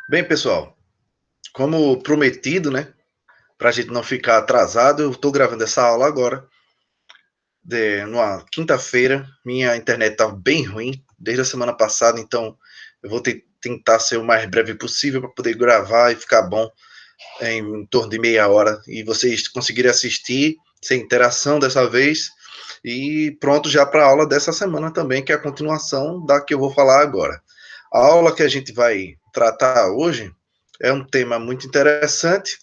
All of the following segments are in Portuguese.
Bem, pessoal, como prometido, né, para a gente não ficar atrasado, eu estou gravando essa aula agora, numa quinta-feira. Minha internet está bem ruim desde a semana passada, então eu vou tentar ser o mais breve possível para poder gravar e ficar bom em torno de meia hora e vocês conseguirem assistir sem interação dessa vez e pronto já para a aula dessa semana também, que é a continuação da que eu vou falar agora. A aula que a gente vai tratar hoje é um tema muito interessante,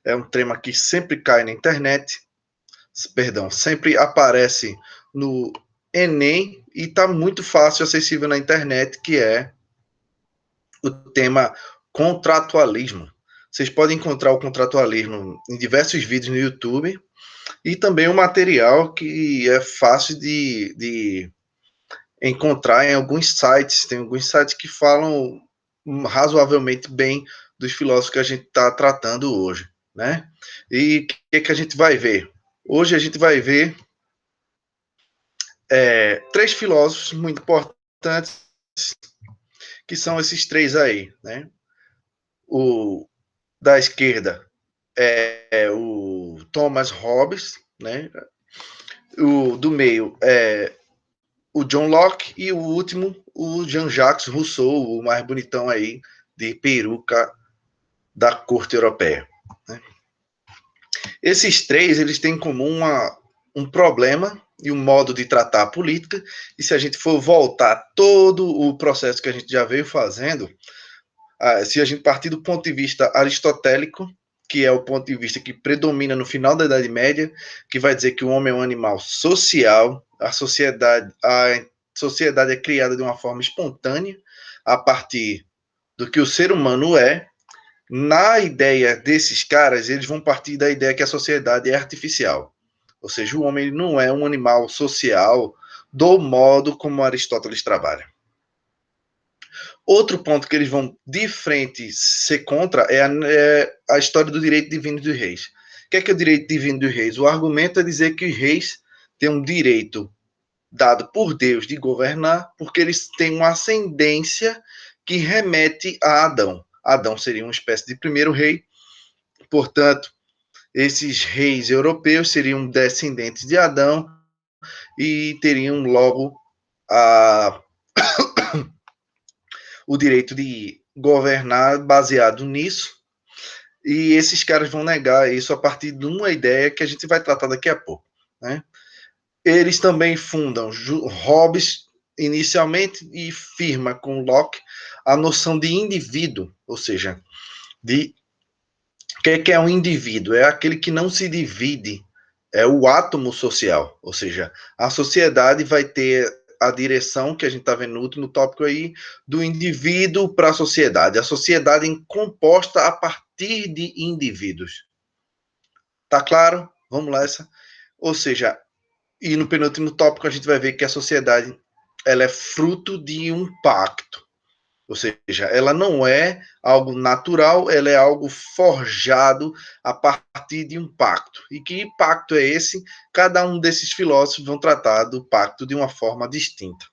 é um tema que sempre cai na internet, perdão, sempre aparece no Enem e está muito fácil acessível na internet, que é o tema contratualismo. Vocês podem encontrar o contratualismo em diversos vídeos no YouTube e também um material que é fácil de encontrar em alguns sites. Tem alguns sites que falam razoavelmente bem dos filósofos que a gente está tratando hoje, né? E o que a gente vai ver? Hoje a gente vai ver três filósofos muito importantes, que são esses três aí, né? O da esquerda é o Thomas Hobbes, né? O do meio é o John Locke e o último, o Jean-Jacques Rousseau, o mais bonitão aí de peruca da corte europeia, né? Esses três, eles têm em comum um problema e um modo de tratar a política, e se a gente for voltar todo o processo que a gente já veio fazendo, se a gente partir do ponto de vista aristotélico, que é o ponto de vista que predomina no final da Idade Média, que vai dizer que o homem é um animal social, a sociedade é criada de uma forma espontânea, a partir do que o ser humano é. Na ideia desses caras, eles vão partir da ideia que a sociedade é artificial. Ou seja, o homem não é um animal social do modo como Aristóteles trabalha. Outro ponto que eles vão de frente ser contra é a história do direito divino dos reis. O que é o direito divino dos reis? O argumento é dizer que os reis têm um direito dado por Deus de governar, porque eles têm uma ascendência que remete a Adão. Adão seria uma espécie de primeiro rei, portanto, esses reis europeus seriam descendentes de Adão e teriam logo a o direito de governar baseado nisso, e esses caras vão negar isso a partir de uma ideia que a gente vai tratar daqui a pouco, né? Eles também fundam Hobbes inicialmente e firma com Locke a noção de indivíduo, ou seja, de que é um indivíduo? É aquele que não se divide, é o átomo social, ou seja, a sociedade vai ter a direção que a gente está vendo no último tópico aí, do indivíduo para a sociedade. A sociedade é composta a partir de indivíduos. Tá claro? Vamos lá essa. Ou seja, e no penúltimo tópico a gente vai ver que a sociedade ela é fruto de um pacto. Ou seja, ela não é algo natural, ela é algo forjado a partir de um pacto. E que pacto é esse? Cada um desses filósofos vão tratar do pacto de uma forma distinta.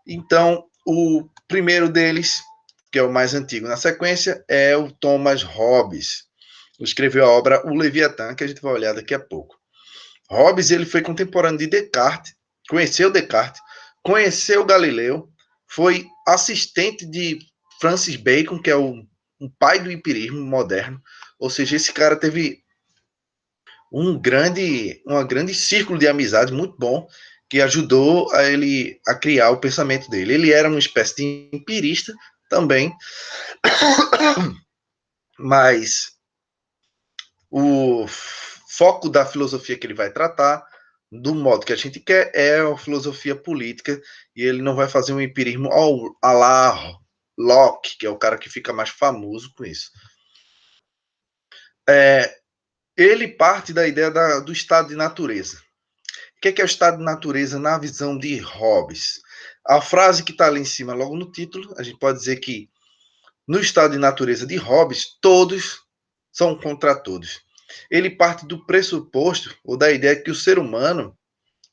Então, o primeiro deles, que é o mais antigo na sequência, é o Thomas Hobbes. Ele escreveu a obra O Leviatã, que a gente vai olhar daqui a pouco. Hobbes ele foi contemporâneo de Descartes, conheceu Galileu, foi assistente de Francis Bacon, que é um pai do empirismo moderno. Ou seja, esse cara teve uma grande círculo de amizade muito bom, que ajudou a ele a criar o pensamento dele. Ele era uma espécie de empirista também, mas o foco da filosofia que ele vai tratar, do modo que a gente quer, é a filosofia política, e ele não vai fazer um empirismo à la Locke, que é o cara que fica mais famoso com isso. Ele parte da ideia do estado de natureza. O que é o estado de natureza na visão de Hobbes? A frase que está ali em cima, logo no título, a gente pode dizer que no estado de natureza de Hobbes, todos são contra todos. Ele parte do pressuposto ou da ideia que o ser humano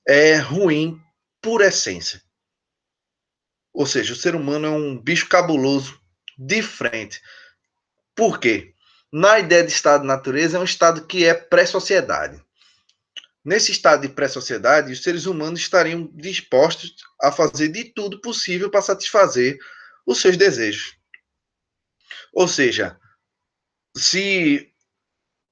é ruim por essência. Ou seja, o ser humano é um bicho cabuloso, de frente. Por quê? Na ideia de estado de natureza, é um estado que é pré-sociedade. Nesse estado de pré-sociedade, os seres humanos estariam dispostos a fazer de tudo possível para satisfazer os seus desejos. Ou seja, se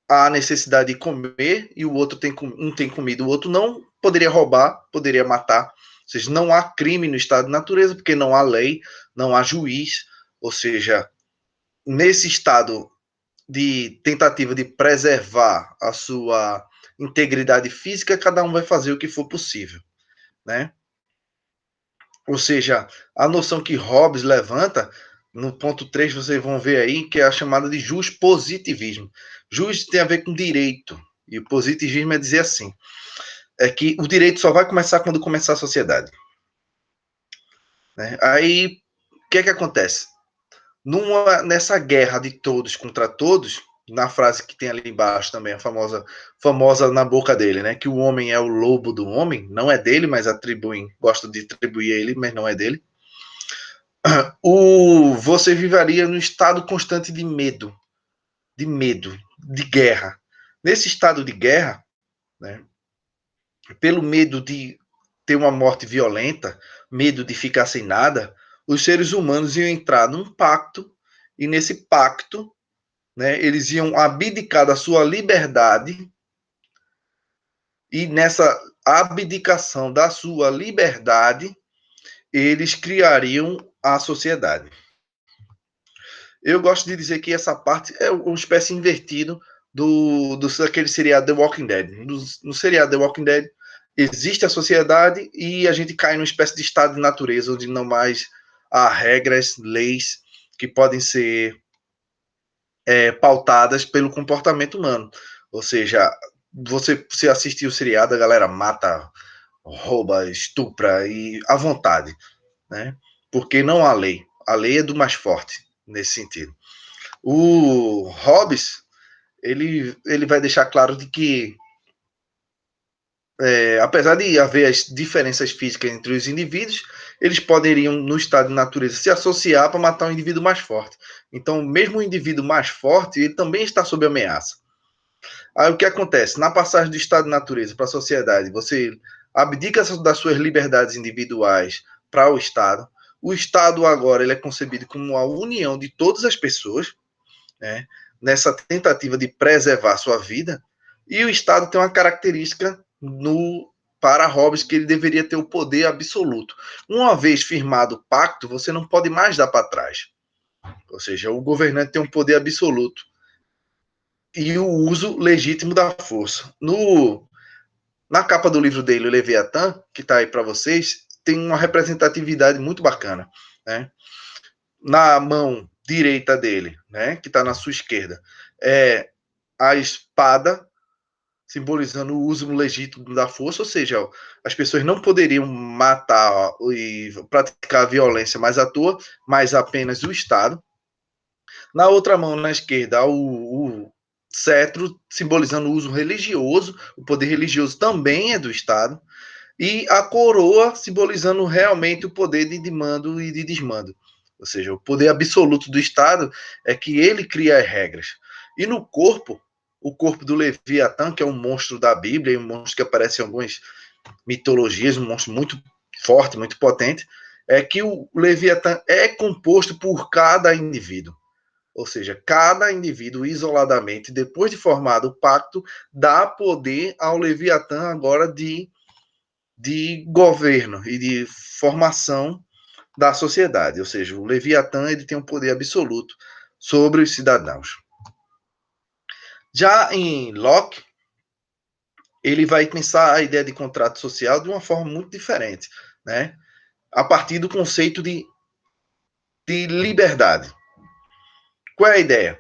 há necessidade de comer e o outro tem, um tem comida, o outro não, poderia roubar, poderia matar. Ou seja, não há crime no estado de natureza, porque não há lei, não há juiz. Ou seja, nesse estado de tentativa de preservar a sua integridade física, cada um vai fazer o que for possível, né? Ou seja, a noção que Hobbes levanta, no ponto 3 vocês vão ver aí, que é a chamada de positivismo. Jus tem a ver com direito, e o positivismo é dizer assim, é que o direito só vai começar quando começar a sociedade. Né? Aí, o que é que acontece? Nessa guerra de todos contra todos, na frase que tem ali embaixo também, a famosa na boca dele, né? Que o homem é o lobo do homem, não é dele, mas gostam de atribuir a ele, mas não é dele. Você viveria num estado constante de medo, de guerra. Nesse estado de guerra, né? Pelo medo de ter uma morte violenta, medo de ficar sem nada, os seres humanos iam entrar num pacto, e nesse pacto, né, eles iam abdicar da sua liberdade, e nessa abdicação da sua liberdade, eles criariam a sociedade. Eu gosto de dizer que essa parte é uma espécie invertido daquele seriado The Walking Dead. No seriado The Walking Dead, existe a sociedade e a gente cai numa espécie de estado de natureza, onde não mais há regras, leis que podem ser pautadas pelo comportamento humano. Ou seja, você assistir o seriado, a galera mata, rouba, estupra e à vontade, né? Porque não há lei. A lei é do mais forte nesse sentido. O Hobbes, ele vai deixar claro de que, apesar de haver as diferenças físicas entre os indivíduos, eles poderiam, no estado de natureza, se associar para matar um indivíduo mais forte. Então, mesmo o indivíduo mais forte, ele também está sob ameaça. Aí o que acontece? Na passagem do estado de natureza para a sociedade, você abdica das suas liberdades individuais para o Estado. O Estado agora ele é concebido como a união de todas as pessoas, né, nessa tentativa de preservar sua vida, e o Estado tem uma característica para Hobbes que ele deveria ter o poder absoluto. Uma vez firmado o pacto, você não pode mais dar para trás. Ou seja, o governante tem um poder absoluto e o uso legítimo da força. Na capa do livro dele, o Leviatã, que está aí para vocês, tem uma representatividade muito bacana, né? Na mão direita dele, né, que está na sua esquerda, é a espada, simbolizando o uso legítimo da força, ou seja, as pessoas não poderiam matar e praticar violência mais à toa, mas apenas o Estado. Na outra mão, na esquerda, o cetro, simbolizando o uso religioso, o poder religioso também é do Estado, e a coroa, simbolizando realmente o poder de mando e de desmando. Ou seja, o poder absoluto do Estado é que ele cria as regras. E no corpo, o corpo do Leviatã, que é um monstro da Bíblia, um monstro que aparece em algumas mitologias, um monstro muito forte, muito potente, é que o Leviatã é composto por cada indivíduo. Ou seja, cada indivíduo isoladamente, depois de formado o pacto, dá poder ao Leviatã agora de governo e de formação da sociedade. Ou seja, o Leviatã ele tem um poder absoluto sobre os cidadãos. Já em Locke, ele vai pensar a ideia de contrato social de uma forma muito diferente, né? A partir do conceito de liberdade. Qual é a ideia?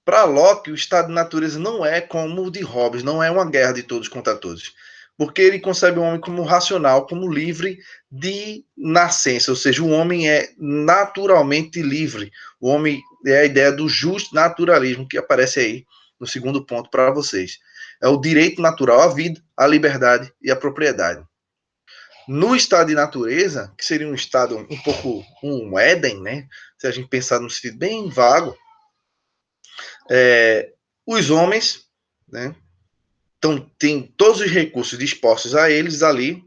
Para Locke, o estado de natureza não é como o de Hobbes, não é uma guerra de todos contra todos. Porque ele concebe o homem como racional, como livre de nascença, ou seja, o homem é naturalmente livre. O homem é a ideia do justo naturalismo que aparece aí no segundo ponto para vocês. É o direito natural à vida, à liberdade e à propriedade. No estado de natureza, que seria um estado um pouco um Éden, né? Se a gente pensar num sentido bem vago, os homens, né? Então, tem todos os recursos dispostos a eles ali,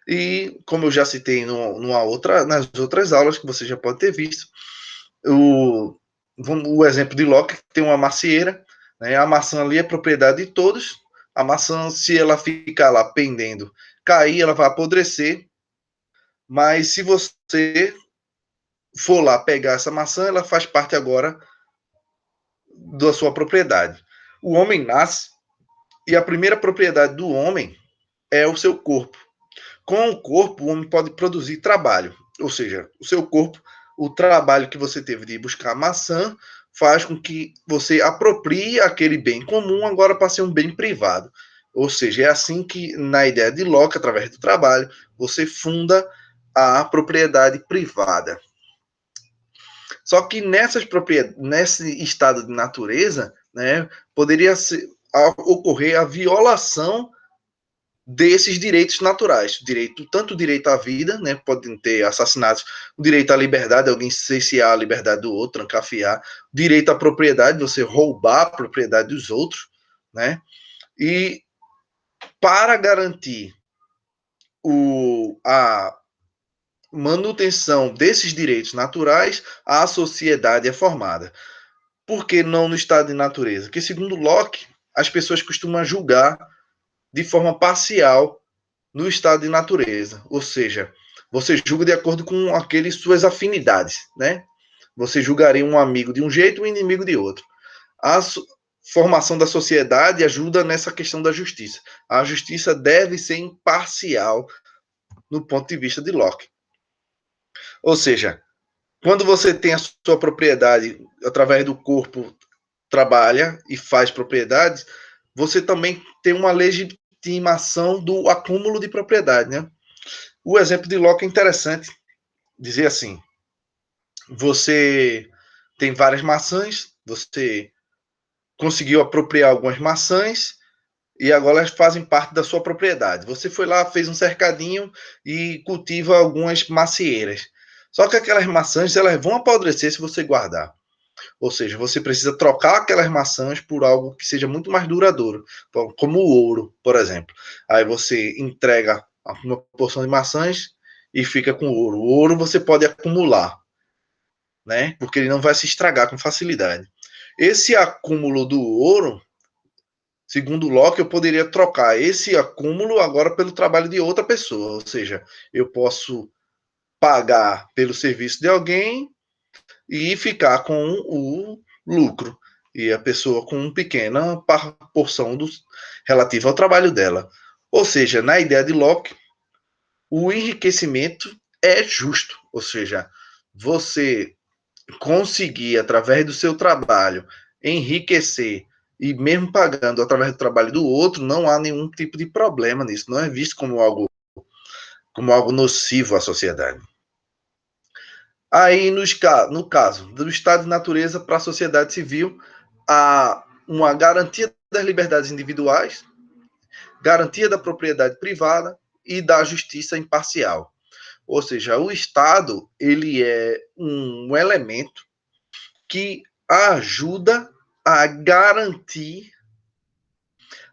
e como eu já citei nas outras aulas que você já pode ter visto, o exemplo de Locke tem uma macieira, né? A maçã ali é propriedade de todos. A maçã, se ela ficar lá pendendo, cair, ela vai apodrecer. Mas se você for lá pegar essa maçã, ela faz parte agora da sua propriedade. O homem nasce e a primeira propriedade do homem é o seu corpo. Com o corpo, o homem pode produzir trabalho, ou seja, o seu corpo, o trabalho que você teve de buscar maçã, faz com que você aproprie aquele bem comum agora para ser um bem privado. Ou seja, é assim que, na ideia de Locke, através do trabalho, você funda a propriedade privada. Só que nesse estado de natureza, né, poderia ocorrer a violação desses direitos naturais, tanto o direito à vida, né, podem ter assassinatos, o direito à liberdade, alguém cercear a liberdade do outro, trancafiar, direito à propriedade, você roubar a propriedade dos outros, né, e para garantir a manutenção desses direitos naturais, a sociedade é formada. Por que não no estado de natureza? Porque, segundo Locke, as pessoas costumam julgar de forma parcial no estado de natureza. Ou seja, você julga de acordo com aquelas suas afinidades, né? Você julgaria um amigo de um jeito e um inimigo de outro. A formação da sociedade ajuda nessa questão da justiça. A justiça deve ser imparcial no ponto de vista de Locke. Ou seja, quando você tem a sua propriedade através do corpo, trabalha e faz propriedades, você também tem uma legitimação do acúmulo de propriedade, né? O exemplo de Locke é interessante. Dizer assim, você tem várias maçãs, você conseguiu apropriar algumas maçãs e agora elas fazem parte da sua propriedade. Você foi lá, fez um cercadinho e cultiva algumas macieiras. Só que aquelas maçãs elas vão apodrecer se você guardar. Ou seja, você precisa trocar aquelas maçãs por algo que seja muito mais duradouro, como o ouro, por exemplo. Aí você entrega uma porção de maçãs e fica com ouro. O ouro você pode acumular, né? Porque ele não vai se estragar com facilidade. Esse acúmulo do ouro, segundo Locke, eu poderia trocar esse acúmulo agora pelo trabalho de outra pessoa. Ou seja, eu posso pagar pelo serviço de alguém e ficar com o lucro. E a pessoa com uma pequena porção relativa ao trabalho dela. Ou seja, na ideia de Locke, o enriquecimento é justo. Ou seja, você conseguir, através do seu trabalho, enriquecer e mesmo pagando através do trabalho do outro, não há nenhum tipo de problema nisso. Não é visto como algo nocivo à sociedade. Aí, no caso do estado de natureza para a sociedade civil, há uma garantia das liberdades individuais, garantia da propriedade privada e da justiça imparcial. Ou seja, o Estado ele é um elemento que ajuda a garantir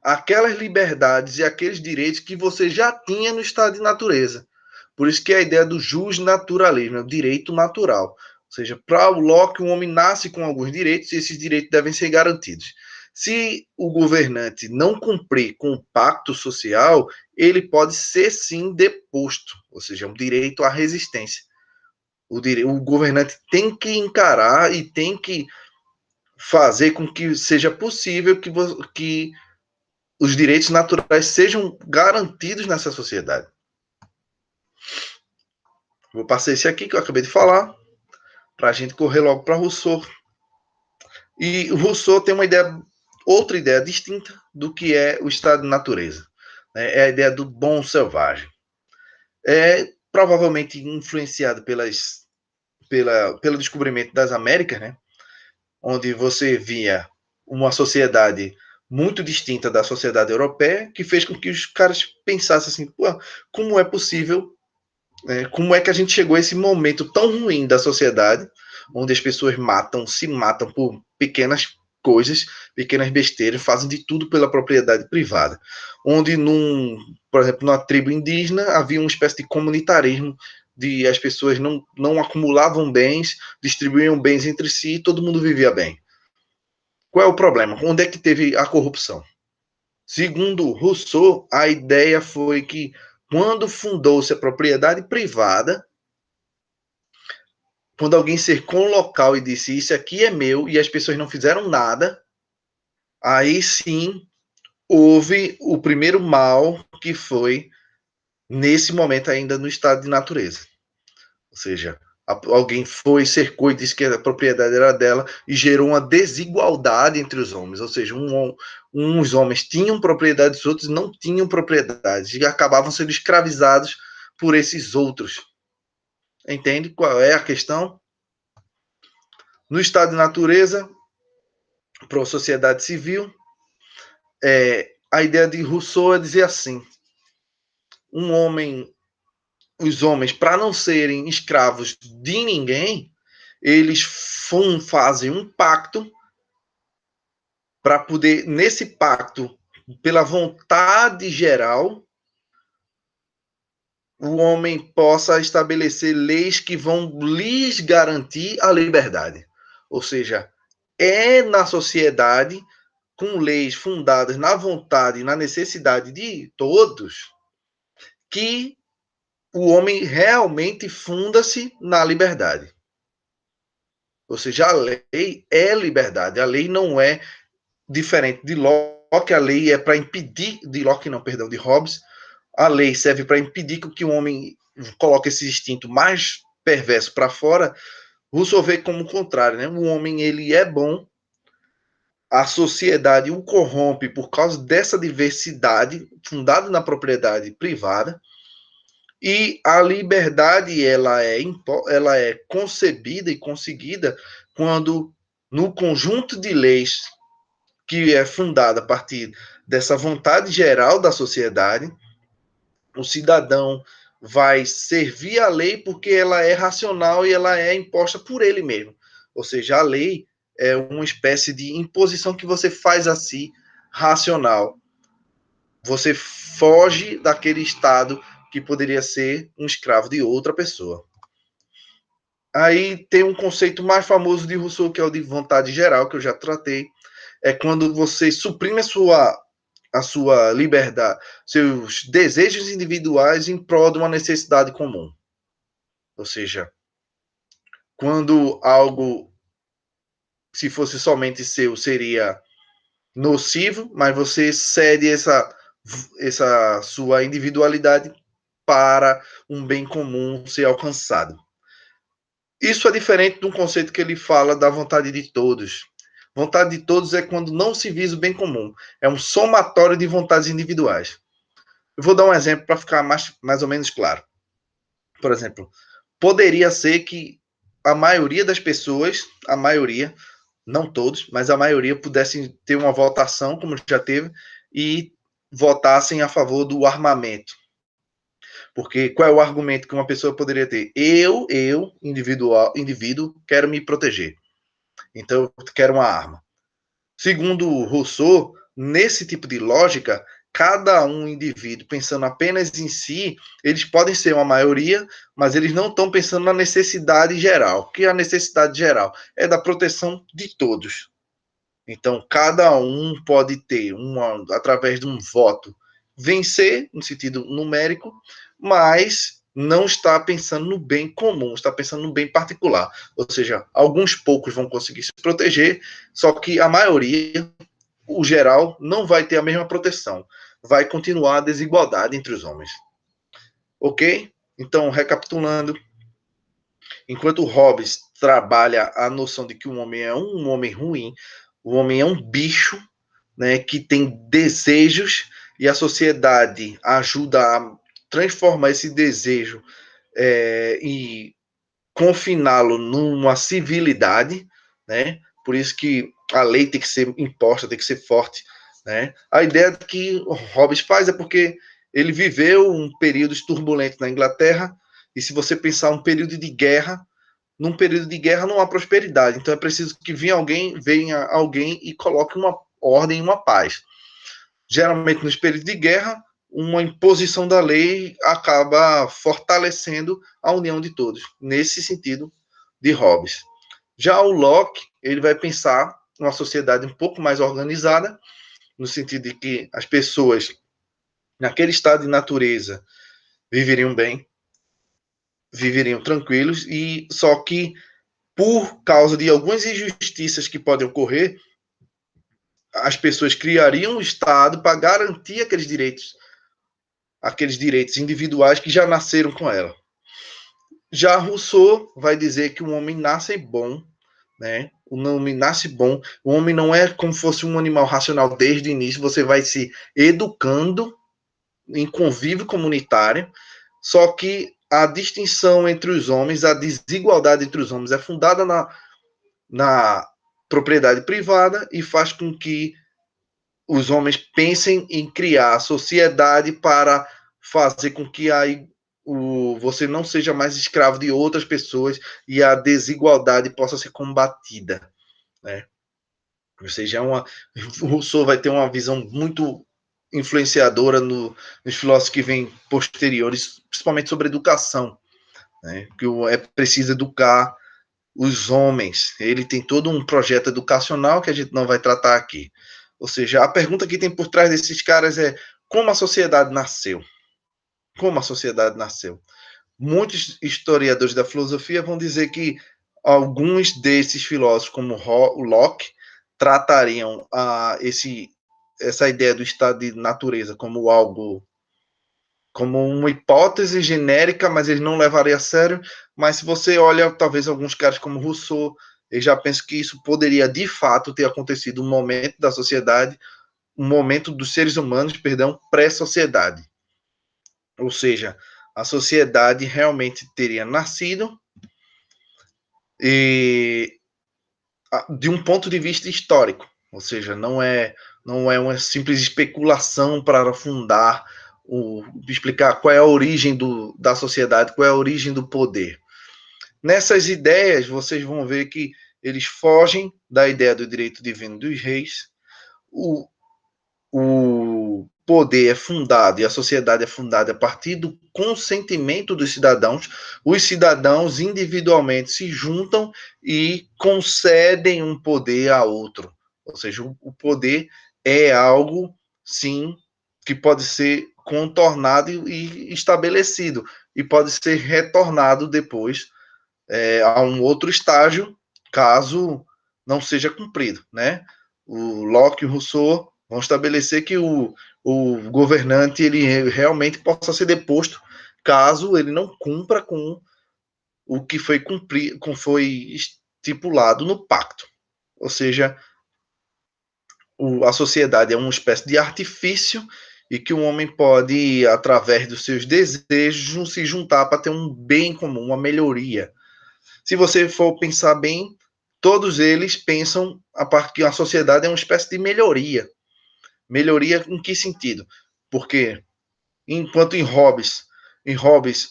aquelas liberdades e aqueles direitos que você já tinha no estado de natureza. Por isso que a ideia do jus naturalismo, é o direito natural. Ou seja, para o Locke, o homem nasce com alguns direitos e esses direitos devem ser garantidos. Se o governante não cumprir com o pacto social, ele pode ser sim deposto, ou seja, um direito à resistência. O governante tem que encarar e tem que fazer com que seja possível que os direitos naturais sejam garantidos nessa sociedade. Vou passar esse aqui que eu acabei de falar, para a gente correr logo para Rousseau. E Rousseau tem outra ideia distinta do que é o estado de natureza. É a ideia do bom selvagem. É provavelmente influenciado pelo descobrimento das Américas, né? Onde você via uma sociedade muito distinta da sociedade europeia, que fez com que os caras pensassem assim, como é possível Como é que a gente chegou a esse momento tão ruim da sociedade, onde as pessoas se matam por pequenas coisas, pequenas besteiras, fazem de tudo pela propriedade privada. Onde, por exemplo, numa tribo indígena, havia uma espécie de comunitarismo, de as pessoas não acumulavam bens, distribuíam bens entre si e todo mundo vivia bem. Qual é o problema? Onde é que teve a corrupção? Segundo Rousseau, a ideia foi que, quando fundou-se a propriedade privada, quando alguém cercou um local e disse isso aqui é meu e as pessoas não fizeram nada, aí sim houve o primeiro mal, que foi nesse momento ainda no estado de natureza. Ou seja, alguém foi, cercou e disse que a propriedade era dela e gerou uma desigualdade entre os homens. Ou seja, uns homens tinham propriedades, outros não tinham propriedades e acabavam sendo escravizados por esses outros. Entende qual é a questão? No estado de natureza, para a sociedade civil, a ideia de Rousseau é dizer assim: os homens, para não serem escravos de ninguém, eles fazem um pacto para poder, nesse pacto, pela vontade geral, o homem possa estabelecer leis que vão lhes garantir a liberdade. Ou seja, é na sociedade, com leis fundadas na vontade e na necessidade de todos, que o homem realmente funda-se na liberdade. Ou seja, a lei é liberdade. A lei não é diferente de Locke. A lei é para impedir, de Locke não, perdão, de Hobbes. A lei serve para impedir que o homem coloque esse instinto mais perverso para fora. Rousseau vê como o contrário, né? O homem, ele é bom, a sociedade o corrompe por causa dessa diversidade fundada na propriedade privada, e a liberdade ela é concebida e conseguida quando, no conjunto de leis que é fundada a partir dessa vontade geral da sociedade, o cidadão vai servir a lei porque ela é racional e ela é imposta por ele mesmo. Ou seja, a lei é uma espécie de imposição que você faz a si, racional. Você foge daquele estado que poderia ser um escravo de outra pessoa. Aí tem um conceito mais famoso de Rousseau, que é o de vontade geral, que eu já tratei. É quando você suprime a sua liberdade, seus desejos individuais em prol de uma necessidade comum. Ou seja, quando algo, se fosse somente seu, seria nocivo, mas você cede essa sua individualidade para um bem comum ser alcançado. Isso é diferente de um conceito que ele fala da vontade de todos. Vontade de todos é quando não se visa o bem comum. É um somatório de vontades individuais. Eu vou dar um exemplo para ficar mais ou menos claro. Por exemplo, poderia ser que a maioria das pessoas, a maioria, não todos, mas a maioria pudessem ter uma votação, como já teve, e votassem a favor do armamento. Porque qual é o argumento que uma pessoa poderia ter? Indivíduo, quero me proteger. Então eu quero uma arma. Segundo Rousseau, nesse tipo de lógica, cada um indivíduo pensando apenas em si, eles podem ser uma maioria, mas eles não estão pensando na necessidade geral. Que a necessidade geral é da proteção de todos. Então, cada um pode ter, através de um voto, vencer, no sentido numérico, mas não está pensando no bem comum, está pensando no bem particular. Ou seja, alguns poucos vão conseguir se proteger, só que a maioria, o geral, não vai ter a mesma proteção. Vai continuar a desigualdade entre os homens. Ok? Então, recapitulando, enquanto Hobbes trabalha a noção de que um homem é um homem ruim, o homem é um bicho, né, que tem desejos, e a sociedade ajuda a transformar esse desejo e confiná-lo numa civilidade, né? Por isso que a lei tem que ser imposta, tem que ser forte, né? A ideia que Hobbes faz é porque ele viveu um período turbulento na Inglaterra E se você pensar um período de guerra, num período de guerra não há prosperidade. Então é preciso que venha alguém e coloque uma ordem, uma paz. Geralmente, nos períodos de guerra, uma imposição da lei acaba fortalecendo a união de todos, nesse sentido de Hobbes. Já o Locke, ele vai pensar uma sociedade um pouco mais organizada, no sentido de que as pessoas, naquele estado de natureza, viveriam bem, viveriam tranquilos, e só que por causa de algumas injustiças que podem ocorrer, as pessoas criariam um Estado para garantir aqueles direitos individuais que já nasceram com ela. Já Rousseau vai dizer que o homem nasce bom, né? O homem nasce bom. O homem não é como se fosse um animal racional desde o início. Você vai se educando em convívio comunitário. Só que a distinção entre os homens, a desigualdade entre os homens é fundada na propriedade privada e faz com que os homens pensem em criar a sociedade para fazer com que você não seja mais escravo de outras pessoas e a desigualdade possa ser combatida, né? Ou seja, o Rousseau vai ter uma visão muito influenciadora nos filósofos que vêm posteriores, principalmente sobre educação, né? Que é preciso educar os homens. Ele tem todo um projeto educacional que a gente não vai tratar aqui. Ou seja, a pergunta que tem por trás desses caras é como a sociedade nasceu? Como a sociedade nasceu? Muitos historiadores da filosofia vão dizer que alguns desses filósofos, como o Locke, tratariam essa ideia do estado de natureza como algo, como uma hipótese genérica, mas ele não levaria a sério. Mas se você olha, talvez alguns caras como Rousseau, eu já penso que isso poderia de fato ter acontecido um momento da sociedade, um momento dos seres humanos, perdão, pré-sociedade. Ou seja, a sociedade realmente teria nascido e de um ponto de vista histórico, ou seja, não é uma simples especulação para fundar explicar qual é a origem da sociedade, qual é a origem do poder. Nessas ideias, vocês vão ver que eles fogem da ideia do direito divino dos reis, o poder é fundado e a sociedade é fundada a partir do consentimento dos cidadãos. Os cidadãos individualmente se juntam e concedem um poder a outro. Ou seja, o poder é algo, sim, que pode ser contornado e estabelecido, e pode ser retornado depois a um outro estágio, caso não seja cumprido, né? O Locke e o Rousseau vão estabelecer que o governante ele realmente possa ser deposto caso ele não cumpra com o que foi estipulado no pacto. Ou seja, a sociedade é uma espécie de artifício e que o homem pode, através dos seus desejos, se juntar para ter um bem comum, uma melhoria. Se você for pensar bem, todos eles pensam a parte que a sociedade é uma espécie de melhoria. Melhoria em que sentido? Porque enquanto em Hobbes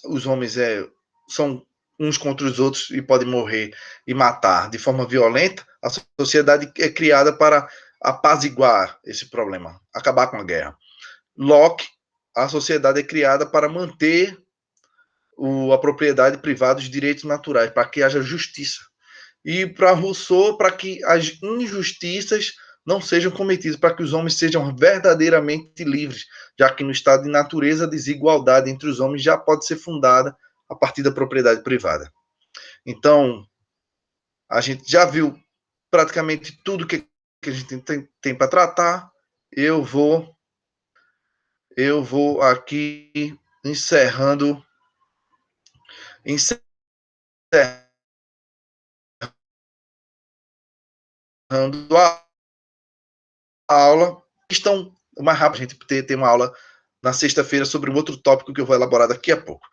os homens são uns contra os outros e podem morrer e matar de forma violenta, a sociedade é criada para apaziguar esse problema, acabar com a guerra. Locke, a sociedade é criada para manter a propriedade privada, os direitos naturais, para que haja justiça. E para Rousseau, para que as injustiças não sejam cometidas, para que os homens sejam verdadeiramente livres, já que no estado de natureza a desigualdade entre os homens já pode ser fundada a partir da propriedade privada. Então, a gente já viu praticamente tudo que a gente tem para tratar. Eu vou aqui encerrando a aula. Estão mais rápido a gente ter uma aula na sexta-feira sobre um outro tópico que eu vou elaborar daqui a pouco.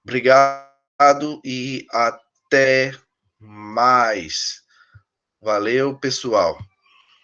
Obrigado e até mais. Valeu, pessoal.